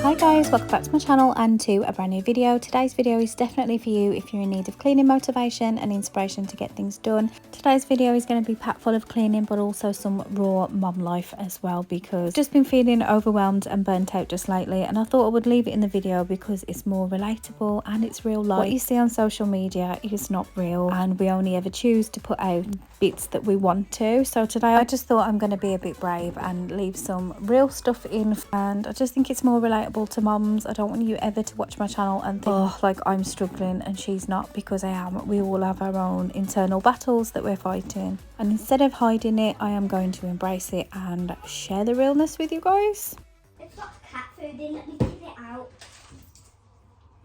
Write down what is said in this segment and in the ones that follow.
Hi guys, welcome back to my channel and to a brand new video. Today's video is definitely for you if you're in need of cleaning motivation and inspiration to get things done. Today's video is going to be packed full of cleaning but also some raw mom life as well, because I've just been feeling overwhelmed and burnt out just lately, and I thought I would leave it in the video because it's more relatable and it's real life. What you see on social media is not real, and we only ever choose to put out bits that we want to. So today I just thought I'm going to be a bit brave and leave some real stuff in, and I just think it's more relatable to moms. I don't want you ever to watch my channel and think, oh, like I'm struggling and she's not, because I am. We all have our own internal battles that we're fighting, and instead of hiding it, I am going to embrace it and share the realness with you guys. It's got cat food in, let me tip it out.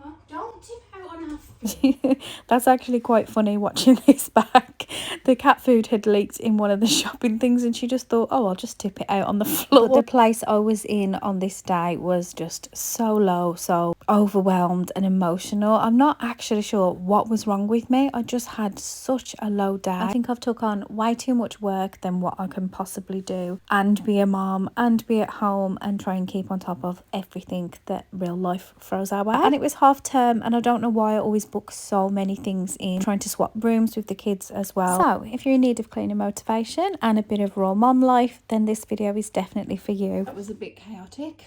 Oh, don't tip out on us. That's actually quite funny watching this back. The cat food had leaked in one of the shopping things and she just thought, oh, I'll just tip it out on the floor. But the place I was in on this day was just so low, so overwhelmed and emotional. I'm not actually sure what was wrong with me. I just had such a low day. I think I've took on way too much work than what I can possibly do, and be a mom and be at home and try and keep on top of everything that real life throws our way. And it was half term and I don't know why I always book so many things in, trying to swap rooms with the kids as well. So if you're in need of cleaning motivation and a bit of raw mom life, then this video is definitely for you. That was a bit chaotic.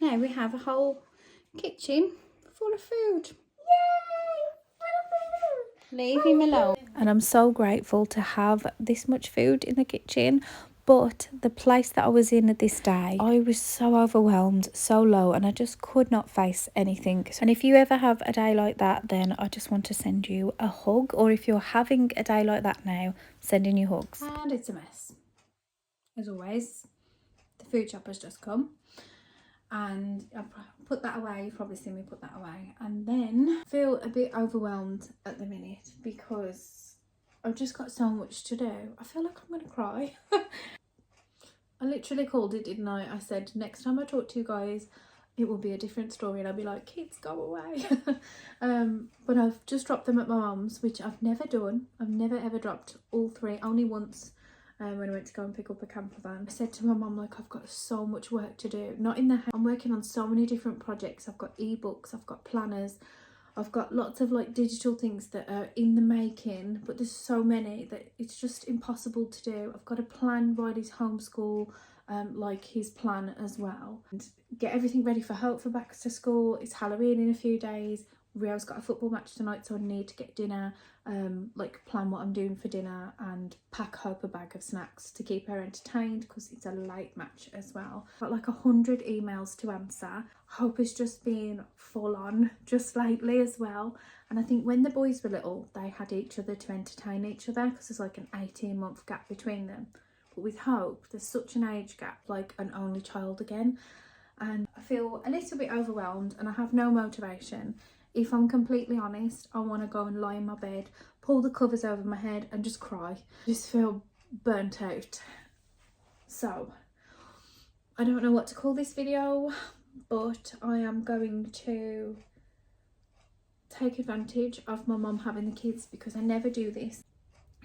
Now we have a whole kitchen full of food. Yay! Leave him alone. And I'm so grateful to have this much food in the kitchen. But the place that I was in at this day, I was so overwhelmed, so low, and I just could not face anything. And if you ever have a day like that, then I just want to send you a hug. Or if you're having a day like that now, sending you hugs. And it's a mess. As always, the food shopper's just come. And I put that away. You've probably seen me put that away. And then I feel a bit overwhelmed at the minute because I've just got so much to do. I feel like I'm going to cry. I literally called it, didn't I? I said, next time I talk to you guys, it will be a different story. And I'll be like, kids, go away. But I've just dropped them at my mum's, which I've never done. I've never ever dropped all three. Only once when I went to go and pick up a camper van. I said to my mum, like, I've got so much work to do. Not in the house. I'm working on so many different projects. I've got ebooks, I've got planners. I've got lots of like digital things that are in the making, but there's so many that it's just impossible to do. I've got to plan Riley's homeschool, like his plan as well, and get everything ready for Hope for back to school. It's Halloween in a few days. Rio's got a football match tonight, so I need to get dinner, like plan what I'm doing for dinner and pack Hope a bag of snacks to keep her entertained because it's a late match as well. Got like 100 emails to answer. Hope has just been full on just lately as well, and I think when the boys were little they had each other to entertain each other because there's like an 18-month gap between them, but with Hope there's such an age gap, like an only child again, and I feel a little bit overwhelmed and I have no motivation. If I'm completely honest, I want to go and lie in my bed, pull the covers over my head and just cry. I just feel burnt out. So, I don't know what to call this video, but I am going to take advantage of my mum having the kids because I never do this.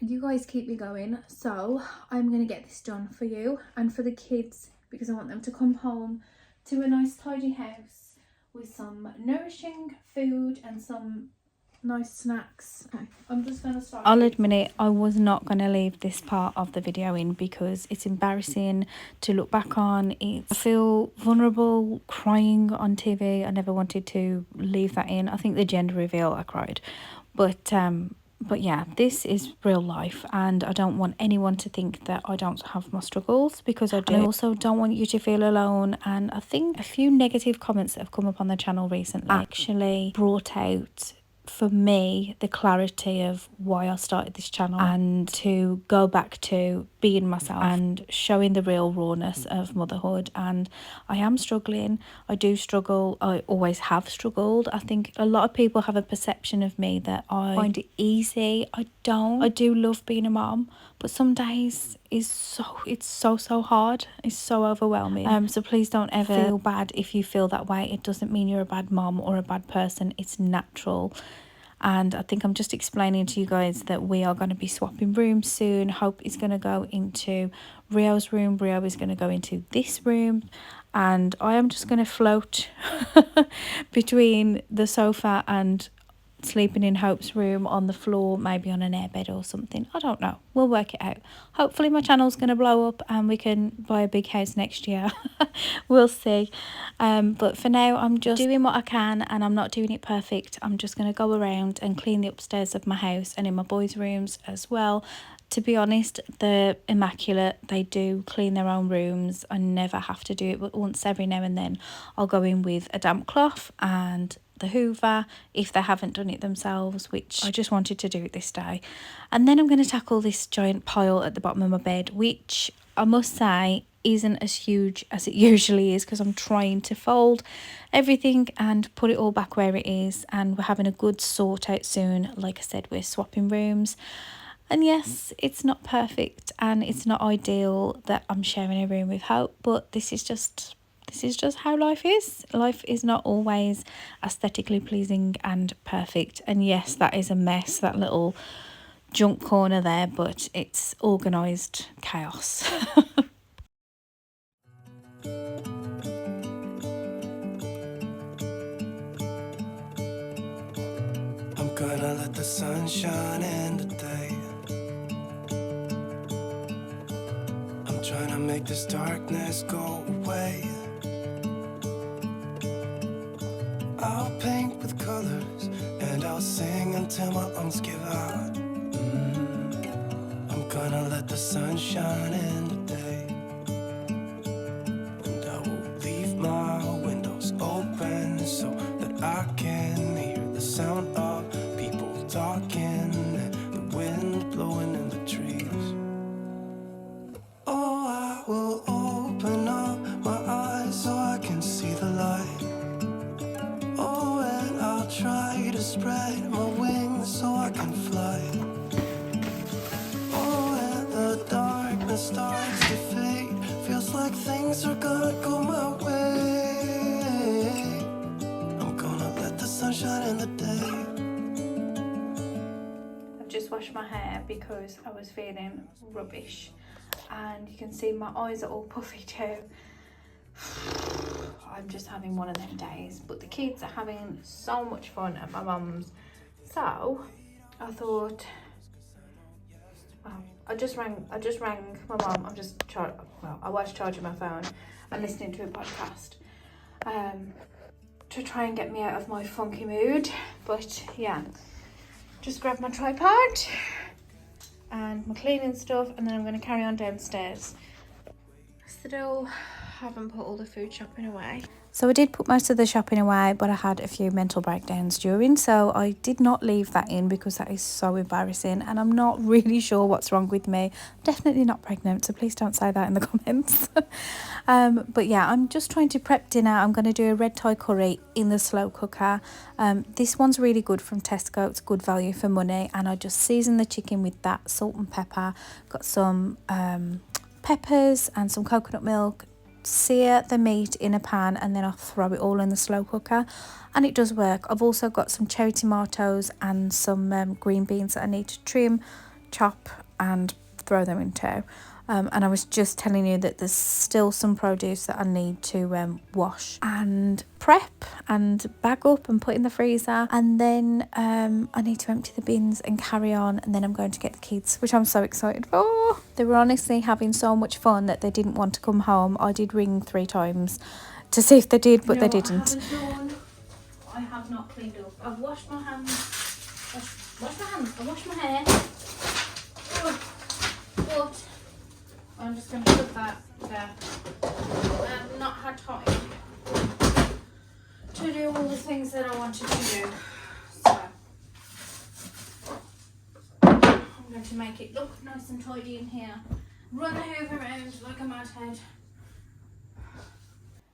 You guys keep me going, so I'm going to get this done for you and for the kids because I want them to come home to a nice tidy house with some nourishing food and some nice snacks. Okay, I'm just going to start. I'll admit it, I was not going to leave this part of the video in because it's embarrassing to look back on. I feel vulnerable crying on TV. I never wanted to leave that in. I think the gender reveal I cried. But yeah, this is real life and I don't want anyone to think that I don't have my struggles, because I do. I also don't want you to feel alone, and I think a few negative comments that have come up on the channel recently actually brought out for me the clarity of why I started this channel, and to go back to being myself and showing the real rawness of motherhood. And I am struggling. I do struggle. I always have struggled. I think a lot of people have a perception of me that I find it easy. I don't. I do love being a mom, but some days it's so hard. It's so overwhelming. So please don't ever feel bad if you feel that way. It doesn't mean you're a bad mom or a bad person. It's natural. And I think I'm just explaining to you guys that we are going to be swapping rooms soon. Hope is going to go into Rio's room. Rio is going to go into this room. and I am just going to float between the sofa and sleeping in Hope's room on the floor, maybe on an airbed or something. I don't know. We'll work it out. Hopefully my channel's going to blow up and we can buy a big house next year. We'll see. But for now, I'm just doing what I can, and I'm not doing it perfect. I'm just going to go around and clean the upstairs of my house and in my boys' rooms as well. To be honest, they're immaculate. They do clean their own rooms. I never have to do it, but once every now and then I'll go in with a damp cloth and the hoover if they haven't done it themselves, which I just wanted to do it this day. And then I'm going to tackle this giant pile at the bottom of my bed, which I must say isn't as huge as it usually is, because I'm trying to fold everything and put it all back where it is, and we're having a good sort out soon. Like I said, we're swapping rooms. And yes, it's not perfect and it's not ideal that I'm sharing a room with Hope, but this is just how life is. Life is not always aesthetically pleasing and perfect. And yes, that is a mess, that little junk corner there, but it's organised chaos. I'm gonna let the sun shine in today. I'm trying to make this darkness go away. I'll paint with colors and I'll sing until my lungs give out. I'm gonna let the sun shine in today. And I will leave my windows open so that I can hear the sound of people talking and the wind blowing in the trees. Oh, I will open up my eyes so I can see the light. Oh, and I'll try to spread my wings so I can fly. Oh, and the darkness starts to fade. Feels like things are gonna go my way. I'm gonna let the sun shine in the day. I've just washed my hair because I was feeling rubbish, and you can see my eyes are all puffy too. I'm just having one of them days, but the kids are having so much fun at my mum's, so I thought, well, I just rang my mum. I was charging my phone and listening to a podcast to try and get me out of my funky mood. But yeah, just grabbed my tripod and my cleaning stuff, and then I'm going to carry on downstairs. Still haven't put all the food shopping away. So I did put most of the shopping away, but I had a few mental breakdowns during, so I did not leave that in because that is so embarrassing, and I'm not really sure what's wrong with me. I'm definitely not pregnant, so please don't say that in the comments. But yeah, I'm just trying to prep dinner. I'm going to do a red Thai curry in the slow cooker. This one's really good from Tesco. It's good value for money, and I just season the chicken with that salt and pepper. Got some peppers and some coconut milk. Sear the meat in a pan, and then I'll throw it all in the slow cooker, and it does work. I've also got some cherry tomatoes and some green beans that I need to trim, chop and throw them into. And I was just telling you that there's still some produce that I need to wash and prep and bag up and put in the freezer, and then I need to empty the bins and carry on, and then I'm going to get the kids, which I'm so excited for. They were honestly having so much fun that they didn't want to come home. I did ring 3 times to see if they did, but they didn't. I have not cleaned up. I've washed my hands. I washed my hair. But I'm just going to put that there. I've not had time to do all the things that I wanted to do. So I'm going to make it look nice and tidy in here. Run the hoover around like a mad head.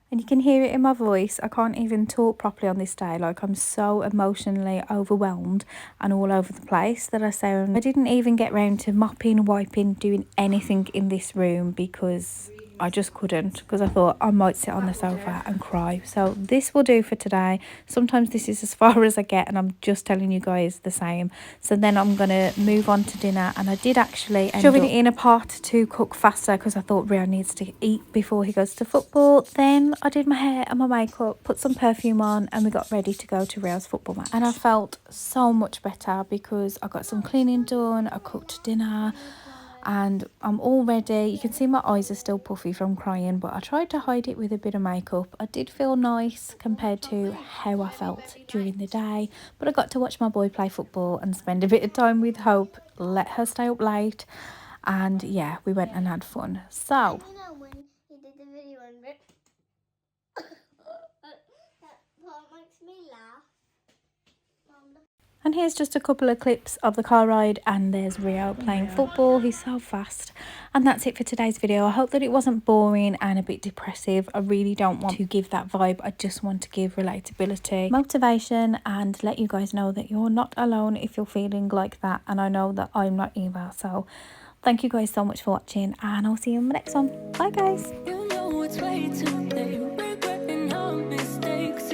And you can hear it in my voice. I can't even talk properly on this day. Like, I'm so emotionally overwhelmed and all over the place that I sound. I didn't even get round to mopping, wiping, doing anything in this room because I just couldn't, because I thought I might sit on the sofa and cry. So this will do for today. Sometimes this is as far as I get, and I'm just telling you guys the same. So then I'm going to move on to dinner, and I did actually end up it in a pot to cook faster, because I thought Rio needs to eat before he goes to football. Then I did my hair and my makeup, put some perfume on, and we got ready to go to Rio's football match. And I felt so much better because I got some cleaning done, I cooked dinner, and I'm all ready. You can see my eyes are still puffy from crying, but I tried to hide it with a bit of makeup. I did feel nice compared to how I felt during the day, but I got to watch my boy play football and spend a bit of time with Hope, let her stay up late, and yeah, we went and had fun. So You know when he did the video and that part makes me laugh. and here's just a couple of clips of the car ride, and there's Rio playing football. He's so fast. And that's it for today's video. I hope that it wasn't boring and a bit depressive. I really don't want to give that vibe. I just want to give relatability, motivation, and let you guys know that you're not alone if you're feeling like that. And I know that I'm not either. So thank you guys so much for watching, and I'll see you in the next one. Bye guys. You know it's way too late. Regretting our mistakes.